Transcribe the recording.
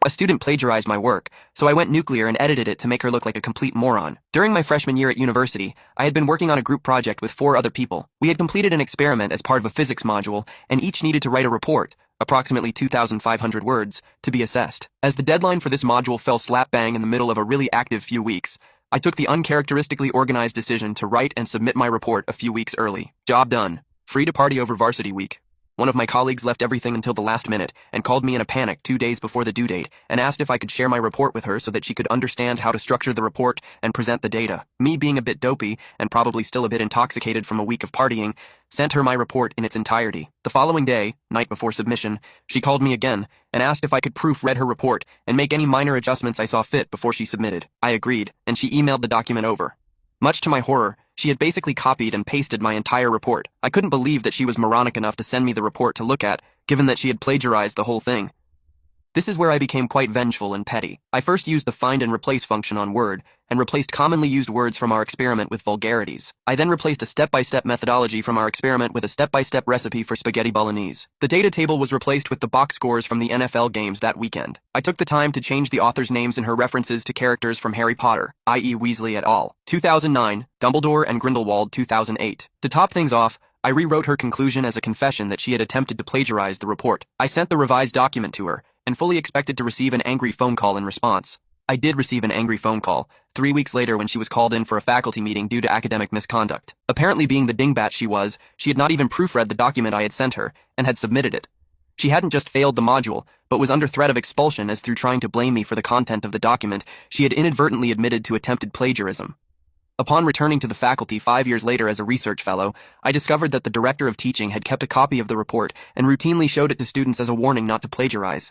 A student plagiarized my work, so I went nuclear and edited it to make her look like a complete moron. During my freshman year at university, I had been working on a group project with 4 other people. We had completed an experiment as part of a physics module, and each needed to write a report, approximately 2,500 words, to be assessed. As the deadline for this module fell slap bang in the middle of a really active few weeks, I took the uncharacteristically organized decision to write and submit my report a few weeks early. Job done. Free to party over varsity week. One of my colleagues left everything until the last minute and called me in a panic 2 days before the due date and asked if I could share my report with her so that she could understand how to structure the report and present the data. Me being a bit dopey and probably still a bit intoxicated from a week of partying, sent her my report in its entirety. The following day, night before submission, she called me again and asked if I could proofread her report and make any minor adjustments I saw fit before she submitted. I agreed, and she emailed the document over. Much to my horror, she had basically copied and pasted my entire report. I couldn't believe that she was moronic enough to send me the report to look at, given that she had plagiarized the whole thing. This is where I became quite vengeful and petty. I first used the find and replace function on Word, and replaced commonly used words from our experiment with vulgarities. I then replaced a step-by-step methodology from our experiment with a step-by-step recipe for spaghetti bolognese. The data table was replaced with the box scores from the NFL games that weekend. I took the time to change the author's names in her references to characters from Harry Potter, i.e. Weasley et al. 2009, Dumbledore and Grindelwald 2008. To top things off, I rewrote her conclusion as a confession that she had attempted to plagiarize the report. I sent the revised document to her, and fully expected to receive an angry phone call in response. I did receive an angry phone call 3 weeks later when she was called in for a faculty meeting due to academic misconduct. Apparently being the dingbat she was, she had not even proofread the document I had sent her, and had submitted it. She hadn't just failed the module, but was under threat of expulsion as through trying to blame me for the content of the document, she had inadvertently admitted to attempted plagiarism. Upon returning to the faculty 5 years later as a research fellow, I discovered that the director of teaching had kept a copy of the report and routinely showed it to students as a warning not to plagiarize.